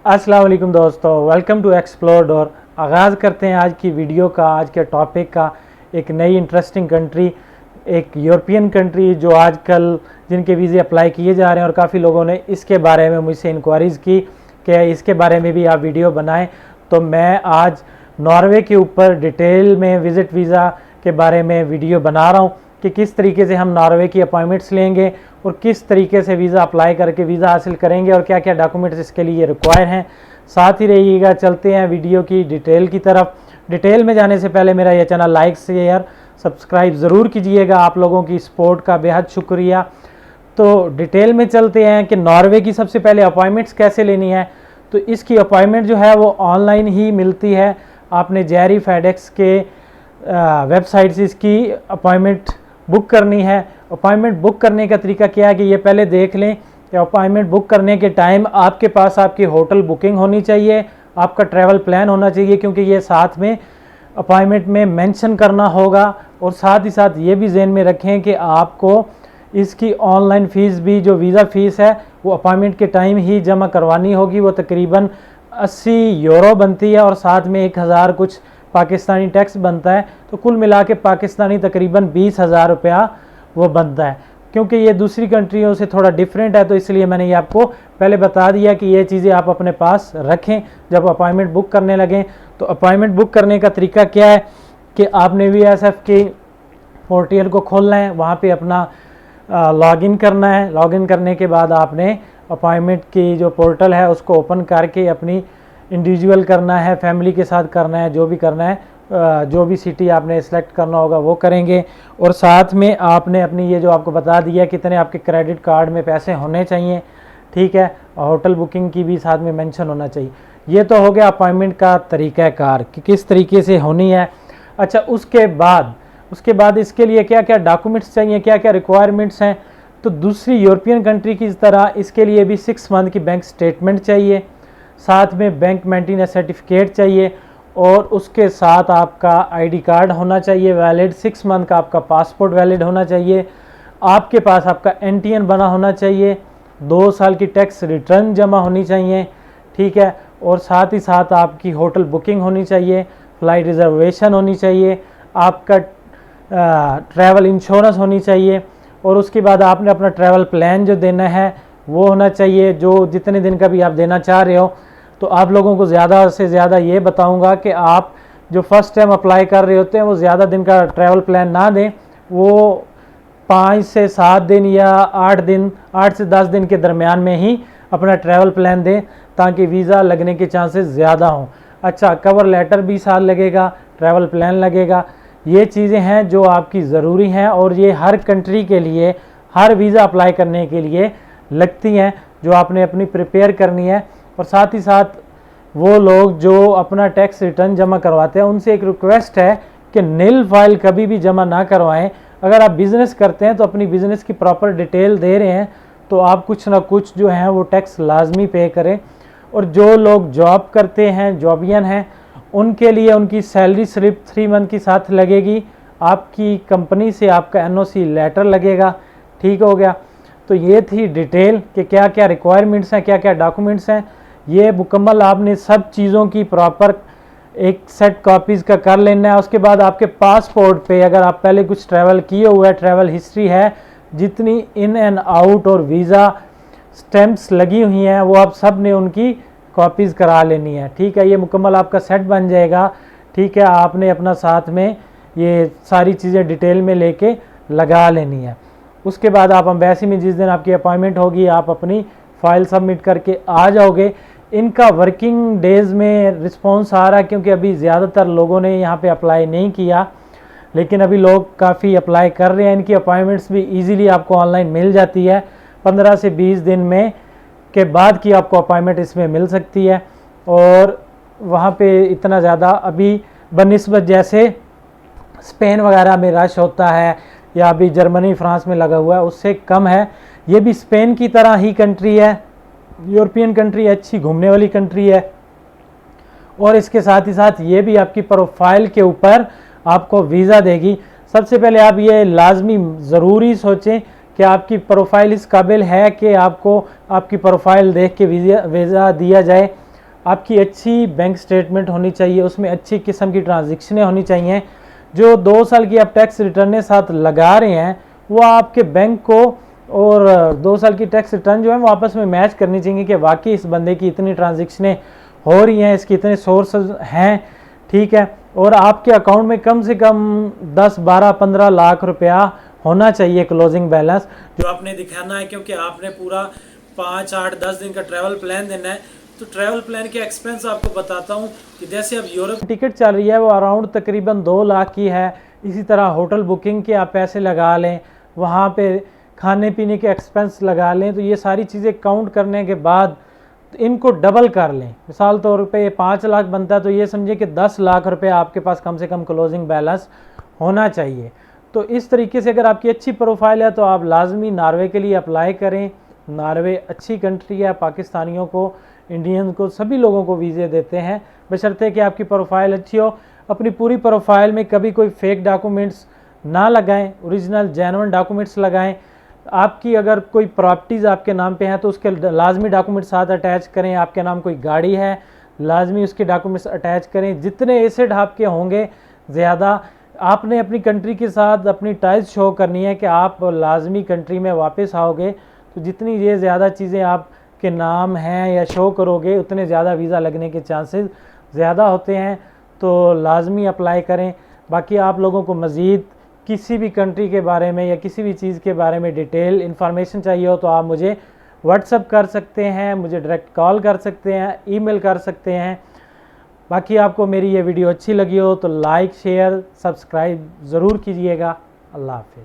अस्सलाम वालेकुम दोस्तों, वेलकम टू एक्सप्लोर डोर। आगाज़ करते हैं आज की वीडियो का, आज के टॉपिक का। एक नई इंटरेस्टिंग कंट्री, एक यूरोपियन कंट्री जो आजकल जिनके वीज़े अप्लाई किए जा रहे हैं और काफ़ी लोगों ने इसके बारे में मुझसे इंक्वायरीज़ की कि इसके बारे में भी आप वीडियो बनाएं। तो मैं आज नॉर्वे के ऊपर डिटेल में विज़िट वीज़ा के बारे में वीडियो बना रहा हूँ कि किस तरीके से हम नॉर्वे की अपॉइंटमेंट्स लेंगे और किस तरीके से वीज़ा अप्लाई करके वीज़ा हासिल करेंगे और क्या क्या डॉक्यूमेंट्स इसके लिए रिक्वायर हैं। साथ ही रहिएगा, चलते हैं वीडियो की डिटेल की तरफ। डिटेल में जाने से पहले मेरा यह चैनल लाइक शेयर सब्सक्राइब ज़रूर कीजिएगा, आप लोगों की सपोर्ट का बेहद शुक्रिया। तो डिटेल में चलते हैं कि नॉर्वे की सबसे पहले अपॉइंटमेंट्स कैसे लेनी है। तो इसकी अपॉइंटमेंट जो है वो ऑनलाइन ही मिलती है। आपने जेरी फेडेक्स के वेबसाइट से इसकी अपॉइंटमेंट बुक करनी है। अपॉइंटमेंट बुक करने का तरीका क्या है कि ये पहले देख लें कि अपॉइंटमेंट बुक करने के टाइम आपके पास आपकी होटल बुकिंग होनी चाहिए, आपका ट्रैवल प्लान होना चाहिए, क्योंकि ये साथ में अपॉइंटमेंट में मेंशन करना होगा। और साथ ही साथ ये भी ज़हन में रखें कि आपको इसकी ऑनलाइन फ़ीस भी, जो वीज़ा फ़ीस है वो अपॉइंटमेंट के टाइम ही जमा करवानी होगी। वो तकरीबन 80 यूरो बनती है और साथ में 1000 कुछ पाकिस्तानी टैक्स बनता है। तो कुल मिला के पाकिस्तानी तकरीबन 20,000 रुपया वो बनता है। क्योंकि ये दूसरी कंट्रियों से थोड़ा डिफरेंट है तो इसलिए मैंने ये आपको पहले बता दिया कि ये चीज़ें आप अपने पास रखें जब अपॉइंटमेंट बुक करने लगें। तो अपॉइंटमेंट बुक करने का तरीका क्या है कि आपने VSF के पोर्टल को खोलना है, वहाँ पे अपना लॉगिन करना है। लॉगिन करने के बाद आपने अपॉइंटमेंट की जो पोर्टल है उसको ओपन करके अपनी इंडिविजुअल करना है, फैमिली के साथ करना है, जो भी करना है, जो भी सिटी आपने सेलेक्ट करना होगा वो करेंगे। और साथ में आपने अपनी ये जो आपको बता दिया कितने आपके क्रेडिट कार्ड में पैसे होने चाहिए, ठीक है। होटल बुकिंग की भी साथ में मेंशन होना चाहिए। ये तो हो गया अपॉइंटमेंट का तरीक़ाकार कि किस तरीके से होनी है। अच्छा, उसके बाद इसके लिए क्या क्या डॉक्यूमेंट्स चाहिए, क्या क्या रिक्वायरमेंट्स हैं। तो दूसरी यूरोपियन कंट्री की तरह इसके लिए भी 6 मंथ की बैंक स्टेटमेंट चाहिए, साथ में बैंक मेंटेनेंस सर्टिफिकेट चाहिए और उसके साथ आपका ID कार्ड होना चाहिए वैलिड, 6 मंथ का आपका पासपोर्ट वैलिड होना चाहिए, आपके पास आपका NTN बना होना चाहिए, 2 साल की टैक्स रिटर्न जमा होनी चाहिए, ठीक है। और साथ ही साथ आपकी होटल बुकिंग होनी चाहिए, फ़्लाइट रिजर्वेशन होनी चाहिए, आपका ट्रैवल इंश्योरेंस होनी चाहिए और उसके बाद आपने अपना ट्रैवल प्लान जो देना है वो होना चाहिए, जो जितने दिन का भी आप देना चाह रहे हो। तो आप लोगों को ज़्यादा से ज़्यादा ये बताऊंगा कि आप जो फर्स्ट टाइम अप्लाई कर रहे होते हैं वो ज़्यादा दिन का ट्रैवल प्लान ना दें, वो 5 से 7 दिन या 8 से 10 दिन के दरमियान में ही अपना ट्रैवल प्लान दें ताकि वीज़ा लगने के चांसेस ज़्यादा हों। अच्छा, कवर लेटर भी साथ लगेगा, ट्रैवल प्लान लगेगा। ये चीज़ें हैं जो आपकी ज़रूरी हैं और ये हर कंट्री के लिए, हर वीज़ा अप्लाई करने के लिए लगती हैं, जो आपने अपनी प्रिपेयर करनी है। और साथ ही साथ वो लोग जो अपना टैक्स रिटर्न जमा करवाते हैं उनसे एक रिक्वेस्ट है कि नील फाइल कभी भी जमा ना करवाएं। अगर आप बिज़नेस करते हैं तो अपनी बिज़नेस की प्रॉपर डिटेल दे रहे हैं तो आप कुछ ना कुछ जो है वो टैक्स लाजमी पे करें। और जो लोग जॉब करते हैं, जॉबियन हैं, उनके लिए उनकी सैलरी स्लिप 3 मंथ की साथ लगेगी, आपकी कंपनी से आपका NOC लेटर लगेगा, ठीक हो गया। तो ये थी डिटेल कि क्या क्या रिक्वायरमेंट्स हैं, क्या क्या डॉक्यूमेंट्स हैं। ये मुकम्मल आपने सब चीज़ों की प्रॉपर एक सेट कॉपीज़ का कर लेना है। उसके बाद आपके पासपोर्ट पे अगर आप पहले कुछ ट्रैवल किए हुए है, ट्रैवल हिस्ट्री है, जितनी इन एंड आउट और वीज़ा स्टैम्प्स लगी हुई हैं वो आप सब ने उनकी कॉपीज़ करा लेनी है, ठीक है। ये मुकम्मल आपका सेट बन जाएगा, ठीक है। आपने अपना साथ में ये सारी चीज़ें डिटेल में लेके लगा लेनी है। उसके बाद आप एम्बेसी में जिस दिन आपकी अपॉइंटमेंट होगी आप अपनी फ़ाइल सबमिट करके आ जाओगे। इनका वर्किंग डेज़ में रिस्पॉन्स आ रहा है क्योंकि अभी ज़्यादातर लोगों ने यहाँ पे अप्लाई नहीं किया, लेकिन अभी लोग काफ़ी अप्लाई कर रहे हैं। इनकी अपॉइंटमेंट्स भी इजीली आपको ऑनलाइन मिल जाती है, 15 से 20 दिन में के बाद की आपको अपॉइंटमेंट इसमें मिल सकती है। और वहाँ पे इतना ज़्यादा अभी बनिस्बत जैसे स्पेन वगैरह में रश होता है या अभी जर्मनी फ्रांस में लगा हुआ है उससे कम है। ये भी स्पेन की तरह ही कंट्री है, यूरोपियन कंट्री, अच्छी घूमने वाली कंट्री है। और इसके साथ ही साथ ये भी आपकी प्रोफाइल के ऊपर आपको वीज़ा देगी। सबसे पहले आप ये लाजमी ज़रूरी सोचें कि आपकी प्रोफाइल इस काबिल है कि आपको आपकी प्रोफाइल देख के वीज़ा दिया जाए। आपकी अच्छी बैंक स्टेटमेंट होनी चाहिए, उसमें अच्छी किस्म की ट्रांजेक्शनें होनी चाहिए। जो 2 साल की आप टैक्स रिटर्न साथ लगा रहे हैं वो आपके बैंक को और 2 साल की टैक्स रिटर्न जो है वो आपस में मैच करनी चाहिए कि वाकई इस बंदे की इतनी ट्रांजेक्शनें हो रही हैं, इसके इतने सोर्सेज हैं, ठीक है। और आपके अकाउंट में कम से कम 10, 12, 15 लाख रुपया होना चाहिए क्लोजिंग बैलेंस, जो आपने दिखाना है, क्योंकि आपने पूरा 5, 8, 10 दिन का ट्रैवल प्लान देना है। तो ट्रैवल प्लान के एक्सपेंस आपको बताता हूँ कि जैसे अब यूरोप टिकट चल रही है वो अराउंड तकरीबन 2 लाख की है। इसी तरह होटल बुकिंग के आप पैसे लगा लें, वहाँ पे खाने पीने के एक्सपेंस लगा लें, तो ये सारी चीज़ें काउंट करने के बाद इनको डबल कर लें। मिसाल तौर पे ये 5 लाख बनता है तो ये समझे कि 10 लाख रुपए आपके पास कम से कम क्लोजिंग बैलेंस होना चाहिए। तो इस तरीके से अगर आपकी अच्छी प्रोफाइल है तो आप लाजमी नॉर्वे के लिए अप्लाई करें। नॉर्वे अच्छी कंट्री है, पाकिस्तानियों को, इंडियन को, सभी लोगों को वीज़े देते हैं, बशर्ते कि आपकी प्रोफाइल अच्छी हो। अपनी पूरी प्रोफाइल में कभी कोई फेक डॉक्यूमेंट्स ना लगाएं, ओरिजिनल जेन्युइन डॉक्यूमेंट्स लगाएं। आपकी अगर कोई प्रॉपर्टीज़ आपके नाम पे हैं तो उसके लाजमी डॉक्यूमेंट्स साथ अटैच करें। आपके नाम कोई गाड़ी है, लाजमी उसके डॉक्यूमेंट्स अटैच करें। जितने एसेट आपके होंगे ज़्यादा, आपने अपनी कंट्री के साथ अपनी टाइज शो करनी है कि आप लाजमी कंट्री में वापस आओगे। तो जितनी ये ज़्यादा चीज़ें आपके नाम हैं या शो करोगे उतने ज़्यादा वीज़ा लगने के चांसेस ज़्यादा होते हैं, तो लाजमी अप्लाई करें। बाकी आप लोगों को मज़ीद किसी भी कंट्री के बारे में या किसी भी चीज़ के बारे में डिटेल इन्फॉर्मेशन चाहिए हो तो आप मुझे व्हाट्सअप कर सकते हैं, मुझे डायरेक्ट कॉल कर सकते हैं, ईमेल कर सकते हैं। बाकी आपको मेरी ये वीडियो अच्छी लगी हो तो लाइक, शेयर, सब्सक्राइब ज़रूर कीजिएगा। अल्लाह हाफ़िज़।